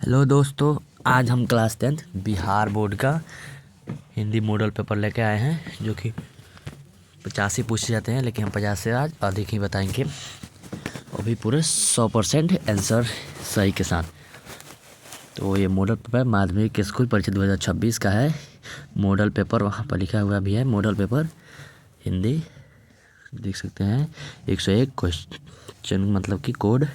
Hello दोस्तों, आज हम क्लास 10 बिहार बोर्ड का हिंदी मॉडल पेपर लेके आए हैं जो कि 50 ही पूछे जाते हैं, लेकिन हम 50 से आज अधिक ही बताएंगे, वो भी पूरे 100% आंसर सही के साथ। तो ये मॉडल पेपर माध्यमिक स्कूल परीक्षा 2026 का है। मॉडल पेपर वहाँ पर लिखा हुआ भी है, मॉडल पेपर हिंदी देख सकते हैं। 101 क्वेश्चन मतलब कि कोड।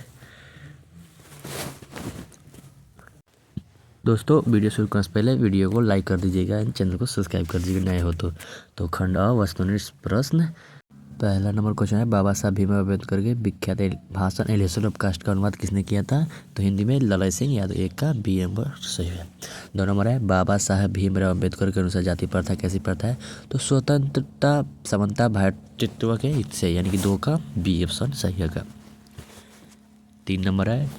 दोस्तों, वीडियो शुरू करने से पहले वीडियो को लाइक कर दीजिएगा एंड चैनल को सब्सक्राइब कर दीजिएगा नए हो तो खंड अ वस्तुनिष्ठ प्रश्न। पहला नंबर क्वेश्चन है, बाबा साहब भीमराव अम्बेडकर के विख्यात भाषण एलिवेशन ऑफ कास्ट का अनुवाद किसने किया था? तो हिंदी में ललय सिंह यादव। एक का बी नंबर सही है। 2 नंबर है, बाबा साहब भीमराव अम्बेडकर के अनुसार जाति प्रथा कैसी प्रथा है? तो स्वतंत्रता समानता भातृत्व के हित से, यानी कि 2 का बी ऑप्शन सही है। 3 नंबर है,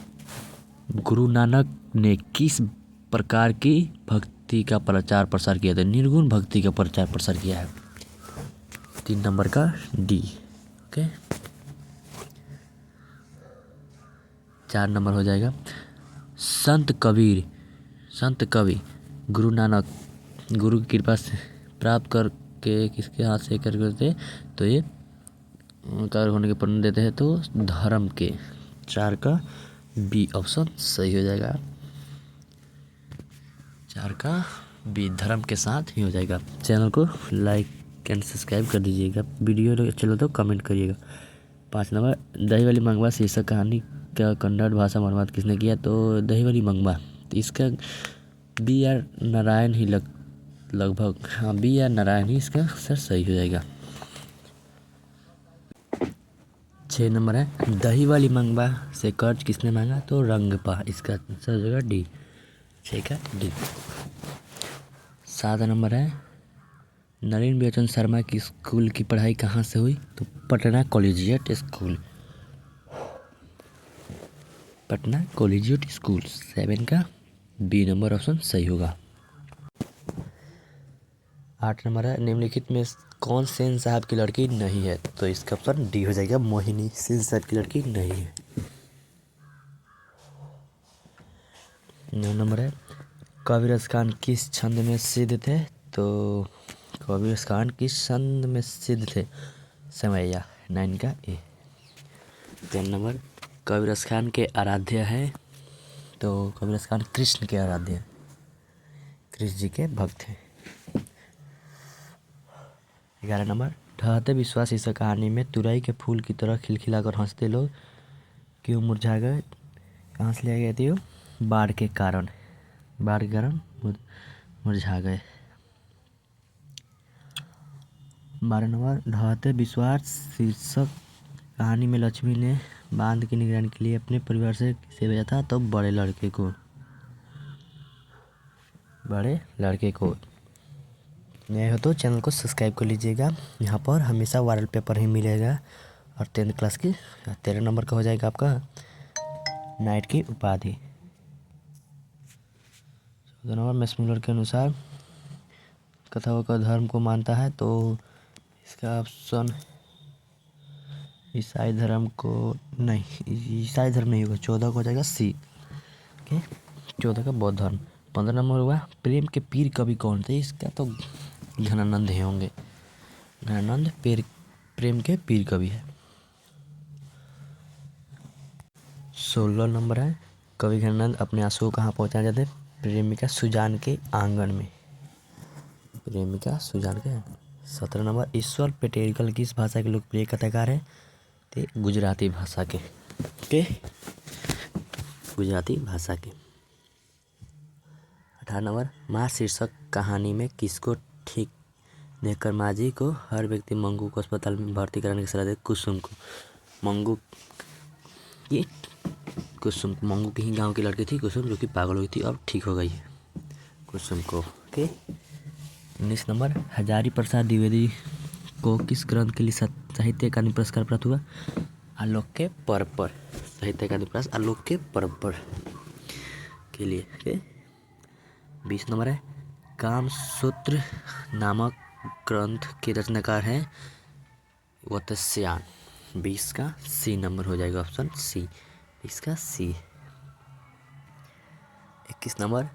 गुरु नानक ने किस प्रकार की भक्ति का प्रचार प्रसार किया था? निर्गुण भक्ति का प्रचार प्रसार किया है। 3 नंबर का डी। ओके, 4 नंबर हो जाएगा, संत कवि गुरु नानक गुरु की कृपा से प्राप्त करके किसके हाथ से कर करते? तो ये कार्य होने के प्रेरणा देते हैं, तो धर्म के। 4 का बी ऑप्शन सही हो जाएगा। 4 का बी धर्म के साथ ही हो जाएगा। चैनल को लाइक एंड सब्सक्राइब कर दीजिएगा। वीडियो चलो तो कमेंट करिएगा। 5 नंबर, दही वाली मंगवा शीर्षक कहानी का कन्नड़ भाषा में अनुवाद किसने किया? तो दही वाली मंगवा, तो इसका बी आर नारायण ही लगभग हाँ बी आर नारायण ही इसका सर सही हो जाएगा। 6 नंबर है, दही वाली मंगवा से कर्ज किसने मांगा? तो रंगपा, इसका सर हो जाएगा डी। 6 का डी। 7 नंबर है, नरेंद्र बेचन शर्मा की स्कूल की पढ़ाई कहाँ से हुई? तो पटना कॉलेजिएट स्कूल। 7 का बी नंबर ऑप्शन सही होगा। 8 नंबर है, निम्नलिखित में कौन सेन साहब की लड़की नहीं है? तो इसका ऑप्शन डी हो जाएगा, मोहिनी सेन साहब की लड़की नहीं है। 9 नंबर है, कबीर खान किस छंद में सिद्ध थे? तो कबीर खान किस छंद में सिद्ध थे? समैया। 9 का ए। 10 नंबर, कबीर खान के आराध्य है? तो कबीर खान कृष्ण के आराध्य हैं, कृष्ण जी के भक्त हैं। 11 नंबर, ढहते विश्वास इस कहानी में तुरई के फूल की तरह खिलखिलाकर हंसते लोग क्यों मुरझा गए? कहाँ से लिया गया थी? बाढ़ के कारण मुरझा गए। 12 नंबर, ढहते विश्वास शीर्षक कहानी में लक्ष्मी ने बांध की निगरानी के लिए अपने परिवार से किसे भेजा था? तो बड़े लड़के को। नए हो तो चैनल को सब्सक्राइब कर लीजिएगा। यहाँ पर हमेशा वायरल पेपर ही मिलेगा। और 10th क्लास की 13 नंबर का हो जाएगा आपका नाइट की उपाधि। 14 नंबर, मैक्समुलर के अनुसार कथाओं का धर्म को मानता है? तो इसका ऑप्शन ईसाई धर्म नहीं होगा। 14 को हो जाएगा सी। ओके, 14 का बौद्ध धर्म। 15 नंबर हुआ, प्रेम के पीर कवि कौन थे? इसका तो घनानंद ही होंगे। घनानंद प्रेम के पीर कवि है। 16 नंबर है, कवि घनानंद अपने आंसू कहाँ पहुँचाना चाहते? प्रेमिका सुजान के आंगन में। 17 नंबर, ईश्वर पेटेलकर किस भाषा के लोकप्रिय कथाकार है? ते गुजराती भाषा के। गुजराती भाषा के। 18 नंबर, माँ शीर्षक कहानी में किसको ठीक देखकर माँ जी को हर व्यक्ति मंगू को अस्पताल में भर्ती कराने की सलाह दे? कुसुम को। मंगू की ही गांव की लड़की थी कुसुम, जो कि पागल हुई थी और ठीक हो गई है कुसुम को। ओके। 19 नंबर, हजारी प्रसाद द्विवेदी को किस ग्रंथ के लिए साहित्य अकादमी पुरस्कार प्राप्त हुआ? आलोक के पर्व पर। साहित्य अकादमी पुरस्कार आलोक के पर्व पर के लिए। ओके। 20 नंबर है, कामसूत्र नामक ग्रंथ के रचनाकार हैं वत्स्यायन। 20 का सी नंबर हो जाएगा ऑप्शन सी। 20 का सी। 21 नंबर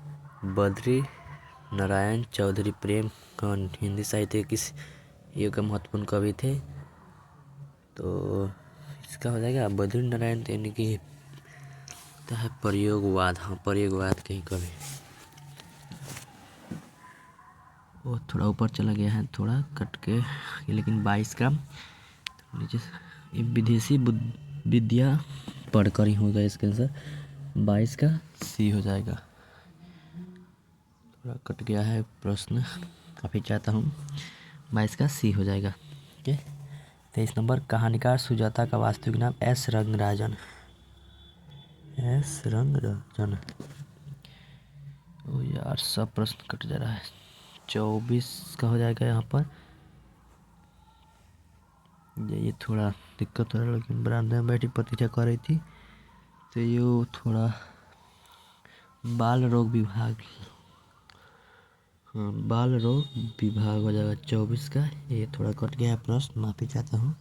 बद्री नारायण चौधरी प्रेम कौन हिंदी साहित्य के किस युग के महत्वपूर्ण कवि थे? तो इसका हो जाएगा बद्री नारायण, यानी कि है प्रयोगवाद। हाँ, प्रयोगवाद के ही कवि। वो थोड़ा ऊपर चला गया है, थोड़ा कट के, लेकिन 22 का नीचे ये विदेशी विद्या पढ़कर ही होगा इसका आंसर। 22 का सी हो जाएगा। थोड़ा कट गया है प्रश्न, काफ़ी चाहता हूँ। 22 का सी हो जाएगा। ओके। 23 नंबर कहानीकार सुजाता का वास्तविक नाम एस रंगराजन। एस रंगराजन। ओ यार, सब प्रश्न कट जा रहा है। 24 का हो जाएगा यहाँ पर। ये थोड़ा दिक्कत हो रहा है, लेकिन बरामदा में बैठी प्रतीक्षा कर रही थी, तो ये थोड़ा बाल रोग विभाग, हाँ बाल रोग विभाग हो जाएगा 24 का। ये थोड़ा कट गया है प्रश्न, माफ़ी चाहता हूँ।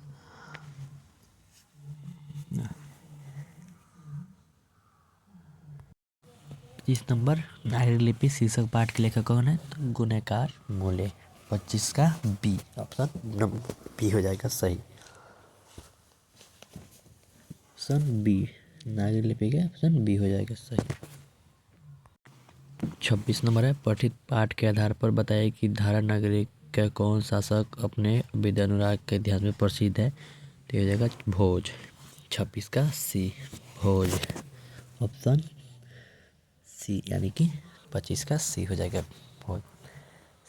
30 नंबर नागरिक लिपि शीर्षक पाठ के लेखक कौन है? तो गुनहगार मोले। 25 का बी, ऑप्शन नंबर बी हो जाएगा सही। ऑप्शन बी, नागरिक लिपि का ऑप्शन बी हो जाएगा सही। 26 नंबर है पठित पाठ के आधार पर बताइए कि धारा नागरिक का कौन शासक अपने विद्यानुराग के इतिहास में प्रसिद्ध है? तो हो जाएगा भोज। 26 का सी, भोज। ऑप्शन सी, यानी कि 25 का सी हो जाएगा भोज।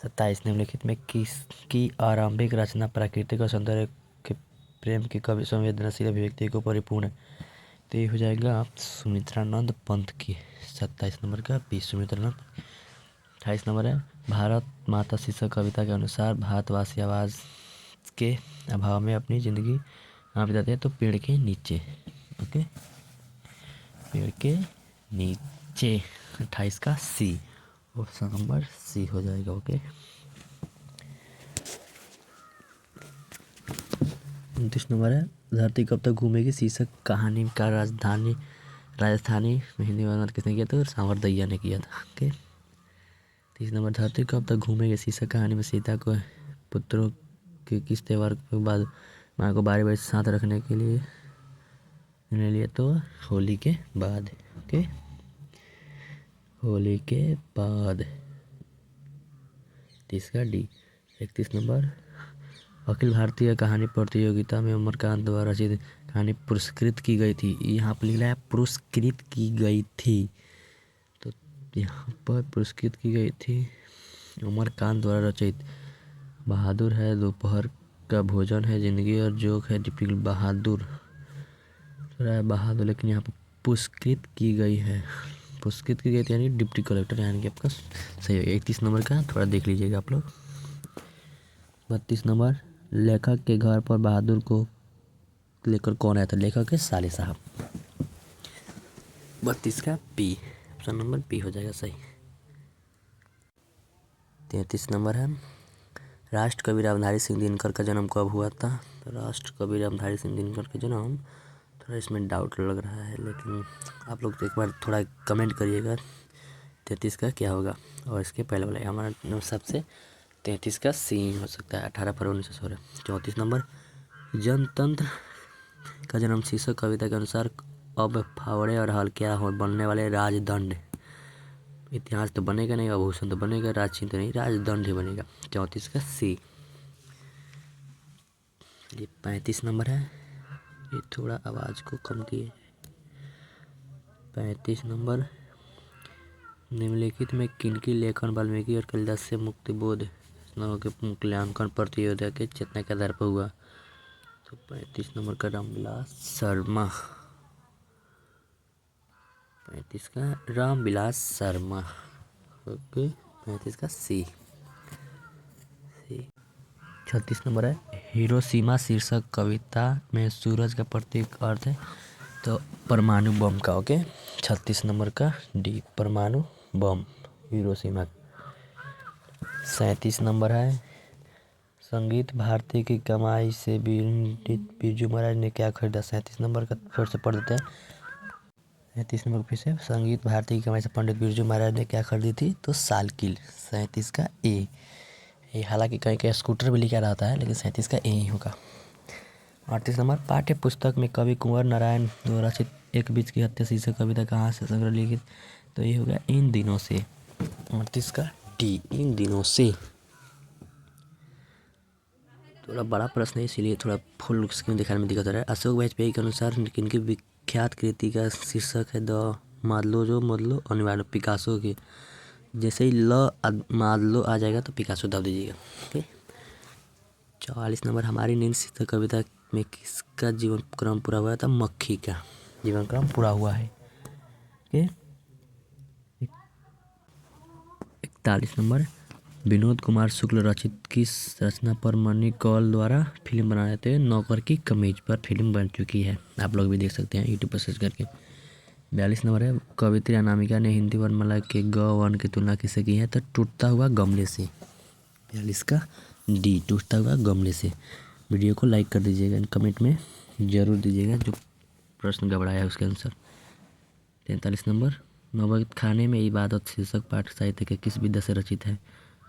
27 निम्नलिखित में किसकी आरंभिक रचना प्राकृतिक और सौंदर्य के प्रेम की कवि संवेदनशील अभिव्यक्ति को परिपूर्ण है? तो ये हो जाएगा सुमित्रानंद पंत की। 27 नंबर का बी, सुमित्रानंद। 28 नंबर है भारत माता शीर्षक कविता के अनुसार भारतवासी आवाज़ के अभाव में अपनी ज़िंदगी कहाँ बिताते हैं? तो पेड़ के नीचे। ओके, पेड़ के नीचे। 28 का सी, ऑप्शन नंबर सी हो जाएगा। ओके। 29 नंबर है धरती कब तक घूमेगी शीर्षक कहानी का राजस्थानी में हिंदी में अनुवाद किसने किया? तो सांवरदैया ने किया था। ओके। 30 नंबर धरती कब तक घूमेगी शीर्षक कहानी में सीता को पुत्रों के किस त्यौहार के बाद माँ को बारी बारी साथ रखने के लिए निर्णय लिया? तो होली के बाद। ओके, होली के बाद। 30 का डी। 31 नंबर अखिल भारतीय कहानी प्रतियोगिता में उमरकांत द्वारा रचित कहानी पुरस्कृत की गई थी। यहाँ पर लिखा है पुरस्कृत की गई थी, तो यहाँ पर पुरस्कृत की गई थी उमरकांत द्वारा रचित। बहादुर है दोपहर का भोजन है, जिंदगी और जोक है डिप्टी बहादुर, लेकिन यहाँ पर पुरस्कृत की गई है। पुरस्कृत की गई थी यानी डिप्टी कलेक्टर, यानी कि आपका सही है। 31 नंबर का थोड़ा देख लीजिएगा आप लोग। 32 नंबर लेखक के घर पर बहादुर को लेकर कौन आया था? लेखक के साले साहब। 32 का पी, ऑप्शन नंबर पी हो जाएगा सही। 33 नंबर है राष्ट्र कवि रामधारी सिंह दिनकर का जन्म कब हुआ था? तो राष्ट्र कवि रामधारी सिंह दिनकर का जन्म, थोड़ा इसमें डाउट लग रहा है, लेकिन आप लोग एक बार थोड़ा कमेंट करिएगा 33 का क्या होगा। और इसके पहले वाला हमारा सबसे 33 का सी हो सकता है, 18 फरवरी 1916। 34 नंबर जनतंत्र का जन्म शीर्षक कविता के अनुसार अब फावड़े और हल क्या हो बनने वाले? राजदंड। इतिहास तो बनेगा नहीं, आभूषण तो बनेगा, राजचिन्ह तो नहीं, राजदंड ही बनेगा। 34 का सी। ये 35 नंबर है, ये थोड़ा आवाज़ को कम किए। 35 नंबर निम्नलिखित में किनकी लेखन वाल्मीकि और कालिदास से मुक्तिबोध रचनाओं के मूल्यांकन प्रतियोगिता के चेतना के आधार पर हुआ? तो 35 नंबर का रामविलास शर्मा। 35 का रामविलास शर्मा। ओके। 35 का सी। 36 नंबर है हिरोशिमा शीर्षक कविता में सूरज का प्रतीक अर्थ है? तो परमाणु बम का। ओके। 36 नंबर का डी, परमाणु बम, हिरोशिमा। 37 नंबर है संगीत भारती की कमाई से बिरजू महाराज ने क्या खरीदा? 37 नंबर का फिर से पढ़ देते हैं। 37 नंबर फिर से संगीत भारती की कमाई से पंडित बिरजू महाराज ने क्या खरीदी थी, तो साइकिल। 37 का ए। हालांकि कहीं कहीं स्कूटर भी लिखा रहता है, लेकिन 37 का ए ही होगा। 38 नंबर पाठ्य पुस्तक में कवि कुंवर नारायण द्वारा रचित एक बीच की हत्या शीर्षक कविता कहाँ से संग्रह लिखित, तो ये हो गया इन दिनों से। 38 का डी, इन दिनों से। थोड़ा बड़ा प्रश्न है, इसीलिए थोड़ा फुल स्क्रीन दिखाने में दिक्कत हो रहा है। अशोक वाजपेयी के अनुसार किनकी विख्यात कृति का शीर्षक है द मादलो जो मदलो अनिवार्य, पिकासो की। जैसे ही मादलो आ जाएगा तो पिकासो दब दीजिएगा। ओके। 44 नंबर हमारी नींद शीर्षक कविता में किसका जीवन क्रम पूरा हुआ था, मक्खी का जीवन क्रम पूरा हुआ है। ओके। 41 नंबर विनोद कुमार शुक्ल रचित किस रचना पर मनी कौल द्वारा फिल्म बनाए थे, नौकर की कमीज पर फिल्म बन चुकी है, आप लोग भी देख सकते हैं यूट्यूब पर सर्च करके। 42 नंबर है कवित्री अनामिका ने हिंदी वर्णमाला के ग वन की तुलना किससे की है, तो टूटता हुआ गमले से। 42 का डी, टूटता हुआ गमले से। वीडियो को लाइक कर दीजिएगा, कमेंट में ज़रूर दीजिएगा जो प्रश्न गड़बड़ाया है उसके आंसर। 43 नंबर नौबत खाने में इबादत शीर्षक पाठ साहित्य के किस विधा से रचित है,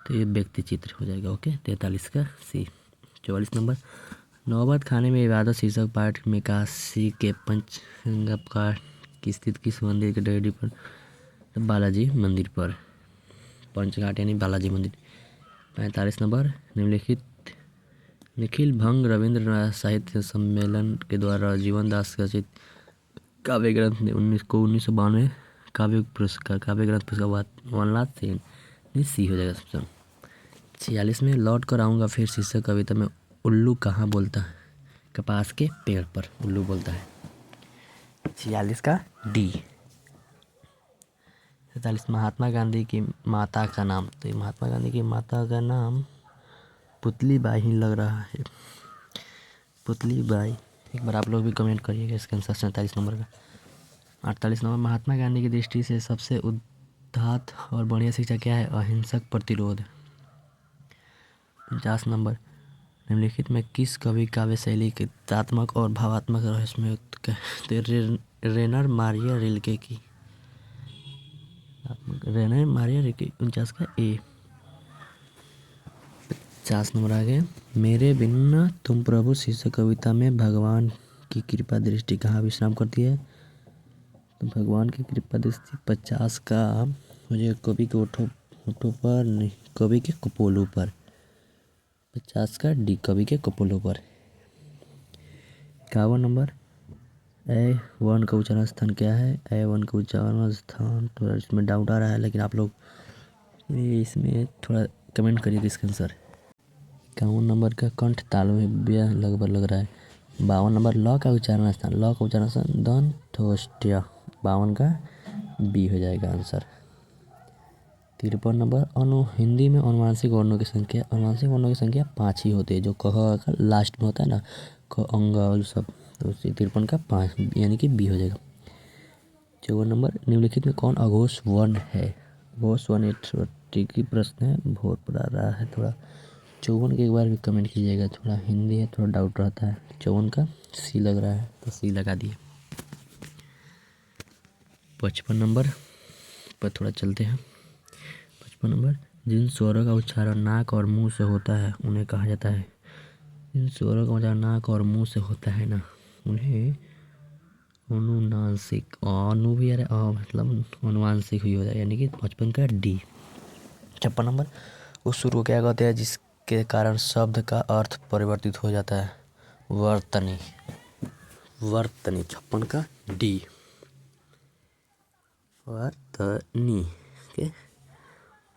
तो ये व्यक्ति चित्र हो जाएगा। ओके। 43 का सी। 44 नंबर नौबत खाने में इबादत शीर्षक पाठ में काशी के पंचगंगा घाट की स्थित किस मंदिर के डेहरी पर, तो बालाजी मंदिर पर। पंचघाट यानी बालाजी मंदिर। 45 नंबर निम्नलिखित निखिल भंग रविंद्र साहित्य सम्मेलन के द्वारा जीवन दास रचित काव्य ग्रंथ ने 1992 काव्य ग्रंथ पुरस्कार 1 लाख से सी हो जाएगा ऑप्शन। 46 में लौट कर आऊँगा फिर शीर्षक कविता में उल्लू कहाँ बोलता है, कपास के पेड़ पर उल्लू बोलता है। 46 का डी। 47 महात्मा गांधी की माता का नाम, तो ये महात्मा गांधी की माता का नाम पुतली बाई ही लग रहा है, पुतली बाई। एक बार आप लोग भी कमेंट करिएगा इसका आंसर 47 नंबर का। 48 नंबर महात्मा गांधी की दृष्टि से सबसे उदात्त और बढ़िया शिक्षा क्या है, अहिंसक प्रतिरोध। 50 नंबर निम्नलिखित में किस कवि काव्य शैली के तात्मक और भावात्मक रहस्यमय रेनर मारिया रिल्के की, रेनर मारिया रिल्के। 49 का ए। 50 नंबर आगे मेरे बिना तुम प्रभु शीर्षक कविता में भगवान की कृपा दृष्टि कहाँ विश्राम करती है, तो भगवान की कृपा दृष्टि 50 का मुझे कवि के होठों पर नहीं, कवि के कपोलों पर। 50 का डी, कवि के कपोलों पर। 51 नंबर ए वन का उच्चारण स्थान क्या है, ए वन का उच्चारण स्थान थोड़ा इसमें डाउट आ रहा है, लेकिन आप लोग इसमें थोड़ा कमेंट करिए इसका आंसर। 51 नंबर का कंठ तालव्य लगभग लग रहा है। 52 नंबर ल का उच्चारण स्थान, ल का उच्चारण स्थान दंतोष्ट्य। 52 का बी हो जाएगा आंसर। 53 नंबर हिंदी में अनुवांशिक वर्णों की संख्या, अनुवांशिक वर्णों की संख्या 5 ही होती है, जो कह का लास्ट में होता है ना, क अंग और सब, तो 53 का 5 यानी कि बी हो जाएगा। 54 नंबर निम्नलिखित में कौन अघोष वर्ण है, अघोष वर्ण एक ट्रिकी प्रश्न है, बहुत पढ़ा रहा है थोड़ा। 54 के एक बार भी कमेंट कीजिएगा, थोड़ा हिंदी है थोड़ा डाउट रहता है। 54 का सी लग रहा है, तो सी लगा दिए। 55 नंबर पर थोड़ा चलते हैं। 55 नंबर जिन स्वरों का उच्चारण नाक और मुंह से होता है उन्हें कहा जाता है, जिन स्वरों का उच्चारण नाक और मुंह से होता है ना, उन्हें अनुनासिक, अनु भी यार मतलब अनुवांशिक ही हो जाए, यानी कि 55 का डी। 56 नंबर उस सुर को क्या कहते हैं जिसके कारण शब्द का अर्थ परिवर्तित हो जाता है, वर्तनी। 56 का डी, वर्तनी। ओके।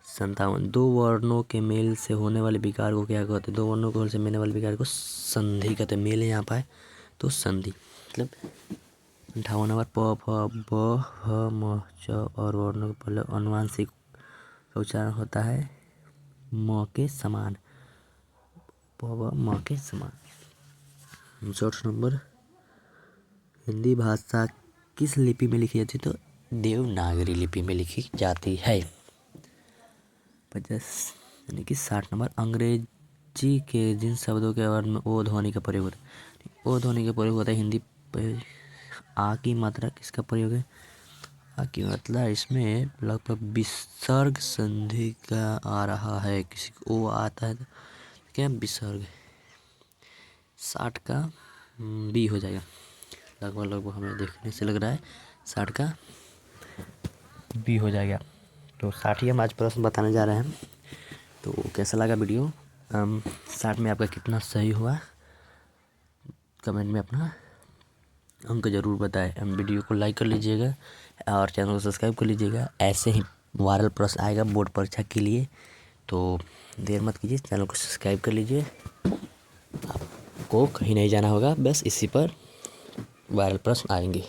57 दो वर्णों के मेल से होने वाले विकार को क्या कहते हैं, दो वर्णों के मेल से मिलने वाले विकार को संधि कहते हैं। मेल है यहाँ पाए तो संधि, मतलब 58 नंबर प फ ब ह म च और वर्णों के पहले अनुवांशिक का उच्चारण होता है म के समान, प ब म के समान। 64 नंबर हिंदी भाषा किस लिपि में लिखी जाती है, तो देवनागरी लिपि में लिखी जाती है। 50 यानी कि 60 नंबर अंग्रेजी के जिन शब्दों के वर्ण में ओ ध्वनि का प्रयोग होता है, ओ ध्वनि का प्रयोग होता है हिंदी आ की मात्रा किसका प्रयोग है, हाँ कि मतलब इसमें लगभग विसर्ग संधि का आ रहा है, किसी को ओ आता है तो क्या विसर्ग 60 का बी हो जाएगा। लगभग हमें देखने से लग रहा है 60 का बी हो जाएगा। तो 60 ही हम आज प्रश्न बताने जा रहे हैं। तो कैसा लगा वीडियो, 60 में आपका कितना सही हुआ कमेंट में अपना अंक ज़रूर बताएं। हम वीडियो को लाइक कर लीजिएगा और चैनल को सब्सक्राइब कर लीजिएगा। ऐसे ही वायरल प्रश्न आएगा बोर्ड परीक्षा के लिए, तो देर मत कीजिए, चैनल को सब्सक्राइब कर लीजिए। आपको कहीं नहीं जाना होगा, बस इसी पर वायरल प्रश्न आएंगे।